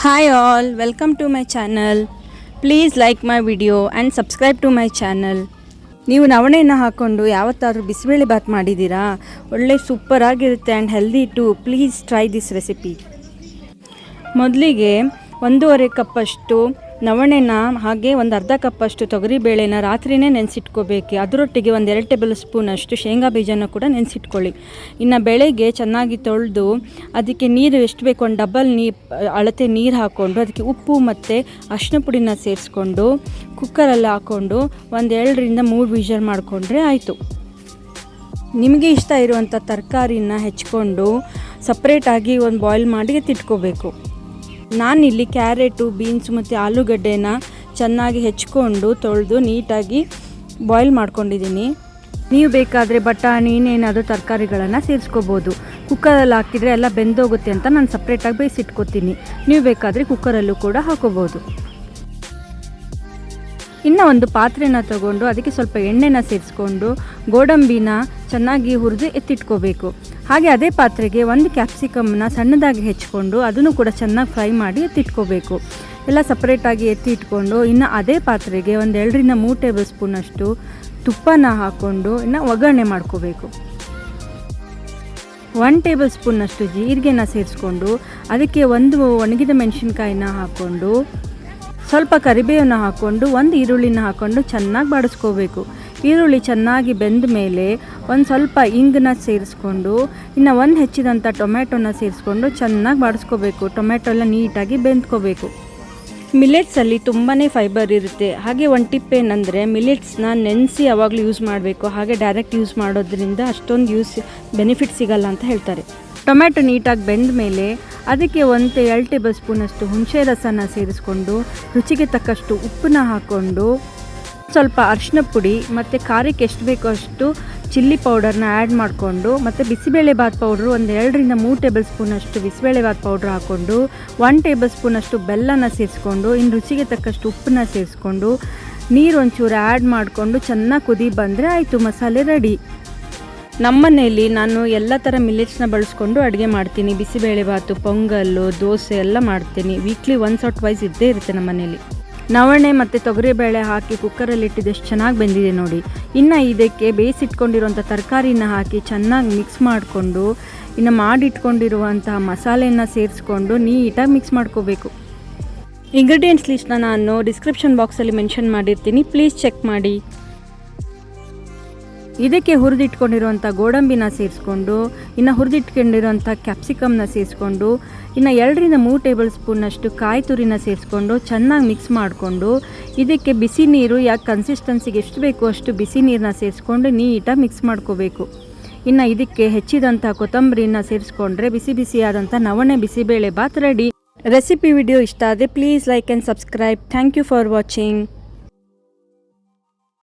Hi all, welcome to my channel. Please like my video and subscribe to my channel. ನೀವು ನವಣೆಯನ್ನು ಹಾಕ್ಕೊಂಡು ಯಾವತ್ತಾದರೂ ಬಿಸಿಬೇಳೆ ಬಾತ್ ಮಾಡಿದ್ದೀರಾ? ಒಳ್ಳೆ ಸೂಪರ್ ಆಗಿರುತ್ತೆ and healthy too. Please try this recipe. ಮೊದಲಿಗೆ 1.5 ಕಪ್ಪಷ್ಟು ನವಣೆನ ಹಾಗೆ ಒಂದು ಅರ್ಧ ಕಪ್ಪಷ್ಟು ತೊಗರಿಬೇಳೆನ ರಾತ್ರಿಯೇ ನೆನೆಸಿಟ್ಕೋಬೇಕು. ಅದರೊಟ್ಟಿಗೆ 1-2 ಟೇಬಲ್ ಸ್ಪೂನಷ್ಟು ಶೇಂಗಾ ಬೀಜನ ಕೂಡ ನೆನೆಸಿಟ್ಕೊಳ್ಳಿ. ಇನ್ನು ಬೆಳೆಗೆ ಚೆನ್ನಾಗಿ ತೊಳೆದು ಅದಕ್ಕೆ ನೀರು ಎಷ್ಟು ಬೇಕು ಒಂದು ಡಬಲ್ ಅಳತೆ ನೀರು ಹಾಕ್ಕೊಂಡು ಅದಕ್ಕೆ ಉಪ್ಪು ಮತ್ತು ಅರಿಶಿನ ಪುಡಿನ ಸೇರಿಸ್ಕೊಂಡು ಕುಕ್ಕರಲ್ಲಿ ಹಾಕ್ಕೊಂಡು 2-3 ವಿಷಲ್ ಮಾಡಿಕೊಂಡ್ರೆ ಆಯಿತು. ನಿಮಗೆ ಇಷ್ಟ ಇರುವಂಥ ತರಕಾರಿನ ಹೆಚ್ಕೊಂಡು ಸಪ್ರೇಟಾಗಿ ಒಂದು ಬಾಯ್ಲ್ ಮಾಡಿ ಎತ್ತಿಟ್ಕೋಬೇಕು. ನಾನಿಲ್ಲಿ ಕ್ಯಾರೆಟು, ಬೀನ್ಸ್ ಮತ್ತು ಆಲೂಗಡ್ಡೆನ ಚೆನ್ನಾಗಿ ಹೆಚ್ಕೊಂಡು ತೊಳೆದು ನೀಟಾಗಿ ಬಾಯ್ಲ್ ಮಾಡ್ಕೊಂಡಿದ್ದೀನಿ. ನೀವು ಬೇಕಾದರೆ ಬಟಾಣಿ ಇನ್ನೇನಾದರೂ ತರಕಾರಿಗಳನ್ನು ಸೇರಿಸ್ಕೋಬೋದು. ಕುಕ್ಕರಲ್ಲಿ ಹಾಕಿದರೆ ಎಲ್ಲ ಬೆಂದೋಗುತ್ತೆ ಅಂತ ನಾನು ಸಪ್ರೇಟಾಗಿ ಬೇಯಿಸಿಟ್ಕೋತೀನಿ. ನೀವು ಬೇಕಾದರೆ ಕುಕ್ಕರಲ್ಲೂ ಕೂಡ ಹಾಕೋಬೋದು. ಇನ್ನು ಒಂದು ಪಾತ್ರೆನ ತಗೊಂಡು ಅದಕ್ಕೆ ಸ್ವಲ್ಪ ಎಣ್ಣೆನ ಸೇರಿಸ್ಕೊಂಡು ಗೋಡಂಬಿನ ಚೆನ್ನಾಗಿ ಹುರಿದು ಎತ್ತಿಟ್ಕೋಬೇಕು. ಹಾಗೆ ಅದೇ ಪಾತ್ರೆಗೆ 1 ಕ್ಯಾಪ್ಸಿಕಮ್ನ ಸಣ್ಣದಾಗಿ ಹೆಚ್ಕೊಂಡು ಅದನ್ನು ಕೂಡ ಚೆನ್ನಾಗಿ ಫ್ರೈ ಮಾಡಿ ಎತ್ತಿಟ್ಕೋಬೇಕು. ಎಲ್ಲ ಸಪ್ರೇಟಾಗಿ ಎತ್ತಿಟ್ಕೊಂಡು ಇನ್ನು ಅದೇ ಪಾತ್ರೆಗೆ 2-3 ಟೇಬಲ್ ಸ್ಪೂನಷ್ಟು ತುಪ್ಪನ ಹಾಕ್ಕೊಂಡು ಇನ್ನು ಒಗ್ಗರಣೆ ಮಾಡ್ಕೋಬೇಕು. 1 ಟೇಬಲ್ ಸ್ಪೂನಷ್ಟು ಜೀರಿಗೆನ ಸೇರಿಸ್ಕೊಂಡು ಅದಕ್ಕೆ 1 ಒಣಗಿದ ಮೆಣಸಿನ್ಕಾಯಿನ ಹಾಕ್ಕೊಂಡು ಸ್ವಲ್ಪ ಕರಿಬೇವನ್ನ ಹಾಕ್ಕೊಂಡು 1 ಈರುಳ್ಳಿನ ಹಾಕ್ಕೊಂಡು ಚೆನ್ನಾಗಿ ಬಾಡಿಸ್ಕೋಬೇಕು. ಈರುಳ್ಳಿ ಚೆನ್ನಾಗಿ ಬೆಂದ ಮೇಲೆ ಒಂದು ಸ್ವಲ್ಪ ಇಂಗನ್ನ ಸೇರಿಸ್ಕೊಂಡು ಇನ್ನು 1 ಹೆಚ್ಚಿದಂಥ ಟೊಮೆಟೊನ ಸೇರಿಸ್ಕೊಂಡು ಚೆನ್ನಾಗಿ ಬಾಡಿಸ್ಕೋಬೇಕು. ಟೊಮೆಟೊ ಎಲ್ಲ ನೀಟಾಗಿ ಬೆಂದ್ಕೋಬೇಕು. ಮಿಲೆಟ್ಸಲ್ಲಿ ತುಂಬಾ ಫೈಬರ್ ಇರುತ್ತೆ. ಹಾಗೆ ಒಂದು ಟಿಪ್ ಏನಂದರೆ ಮಿಲೆಟ್ಸ್ನ ನೆನೆಸಿ ಯಾವಾಗಲೂ ಯೂಸ್ ಮಾಡಬೇಕು. ಹಾಗೆ ಡೈರೆಕ್ಟ್ ಯೂಸ್ ಮಾಡೋದ್ರಿಂದ ಅಷ್ಟೊಂದು ಬೆನಿಫಿಟ್ ಸಿಗಲ್ಲ ಅಂತ ಹೇಳ್ತಾರೆ. ಟೊಮೆಟೊ ನೀಟಾಗಿ ಬೆಂದ ಮೇಲೆ ಅದಕ್ಕೆ 1-2 ಟೇಬಲ್ ಸ್ಪೂನಷ್ಟು ಹುಣಸೆ ರಸನ ಸೇರಿಸ್ಕೊಂಡು ರುಚಿಗೆ ತಕ್ಕಷ್ಟು ಉಪ್ಪನ್ನ ಹಾಕ್ಕೊಂಡು ಸ್ವಲ್ಪ ಅರಿಶಿನ ಪುಡಿ ಮತ್ತು ಖಾರಕ್ಕೆ ಎಷ್ಟು ಬೇಕೋ ಅಷ್ಟು ಚಿಲ್ಲಿ ಪೌಡರ್ನ ಆ್ಯಡ್ ಮಾಡಿಕೊಂಡು ಮತ್ತು ಬಿಸಿಬೇಳೆಬಾತ್ ಪೌಡ್ರು 2-3 ಟೇಬಲ್ ಸ್ಪೂನಷ್ಟು ಬಿಸಿಬೇಳೆಬಾತ್ ಪೌಡ್ರ್ ಹಾಕ್ಕೊಂಡು 1 ಟೇಬಲ್ ಸ್ಪೂನಷ್ಟು ಬೆಲ್ಲನ ಸೇರಿಸ್ಕೊಂಡು ಇನ್ನು ರುಚಿಗೆ ತಕ್ಕಷ್ಟು ಉಪ್ಪನ್ನ ಸೇರಿಸ್ಕೊಂಡು ನೀರು ಒಂಚೂರು ಆ್ಯಡ್ ಮಾಡಿಕೊಂಡು ಚೆನ್ನಾಗಿ ಕುದಿ ಬಂದರೆ ಆಯಿತು, ಮಸಾಲೆ ರೆಡಿ. ನಮ್ಮನೆಯಲ್ಲಿ ನಾನು ಎಲ್ಲ ಥರ ಮಿಲೆಟ್ಸ್ನ ಬಳಸ್ಕೊಂಡು ಅಡುಗೆ ಮಾಡ್ತೀನಿ. ಬಿಸಿಬೇಳೆಬಾತು, ಪೊಂಗಲ್ಲು, ದೋಸೆ ಎಲ್ಲ ಮಾಡ್ತೀನಿ. ವೀಕ್ಲಿ ಒನ್ಸ್ ಆರ್ ಟ್ವೈಸ್ ಇದ್ದೇ ಇರುತ್ತೆ ನಮ್ಮ ಮನೇಲಿ. ನವಣೆ ಮತ್ತು ತೊಗರಿಬೇಳೆ ಹಾಕಿ ಕುಕ್ಕರಲ್ಲಿ ಇಟ್ಟಿದ್ದಷ್ಟು ಚೆನ್ನಾಗಿ ಬೆಂದಿದೆ ನೋಡಿ. ಇನ್ನು ಇದಕ್ಕೆ ಬೇಯಿಸಿಟ್ಕೊಂಡಿರುವಂಥ ತರಕಾರಿನ ಹಾಕಿ ಚೆನ್ನಾಗಿ ಮಿಕ್ಸ್ ಮಾಡಿಕೊಂಡು ಇನ್ನು ಮಾಡಿಟ್ಕೊಂಡಿರುವಂತಹ ಮಸಾಲೆಯನ್ನು ಸೇರಿಸ್ಕೊಂಡು ನೀಟಾಗಿ ಮಿಕ್ಸ್ ಮಾಡ್ಕೋಬೇಕು. ಇಂಗ್ರೀಡಿಯೆಂಟ್ಸ್ ಲಿಸ್ಟ್ನ ನಾನು ಡಿಸ್ಕ್ರಿಪ್ಷನ್ ಬಾಕ್ಸಲ್ಲಿ ಮೆನ್ಷನ್ ಮಾಡಿರ್ತೀನಿ, ಪ್ಲೀಸ್ ಚೆಕ್ ಮಾಡಿ. ಇದಕ್ಕೆ ಹುರಿದಿಟ್ಕೊಂಡಿರುವಂಥ ಗೋಡಂಬಿನ ಸೇರಿಸ್ಕೊಂಡು ಇನ್ನು ಹುರಿದಿಟ್ಕೊಂಡಿರುವಂಥ ಕ್ಯಾಪ್ಸಿಕಮ್ನ ಸೇರಿಸ್ಕೊಂಡು ಇನ್ನು 2-3 ಟೇಬಲ್ ಸ್ಪೂನಷ್ಟು ಕಾಯಿ ತುರಿನ ಸೇರಿಸ್ಕೊಂಡು ಚೆನ್ನಾಗಿ ಮಿಕ್ಸ್ ಮಾಡಿಕೊಂಡು ಇದಕ್ಕೆ ಬಿಸಿ ನೀರು ಕನ್ಸಿಸ್ಟೆನ್ಸಿಗೆ ಎಷ್ಟು ಬೇಕು ಅಷ್ಟು ಬಿಸಿ ನೀರನ್ನ ಸೇರಿಸ್ಕೊಂಡು ನೀಟಾಗಿ ಮಿಕ್ಸ್ ಮಾಡ್ಕೋಬೇಕು. ಇನ್ನು ಇದಕ್ಕೆ ಹೆಚ್ಚಿದಂಥ ಕೊತ್ತಂಬರಿನ ಸೇರಿಸ್ಕೊಂಡ್ರೆ ಬಿಸಿ ಬಿಸಿಯಾದಂಥ ನವಣೆ bisi bele bath ready. Recipe video ಇಷ್ಟ ಆದರೆ please like and subscribe. Thank you for watching.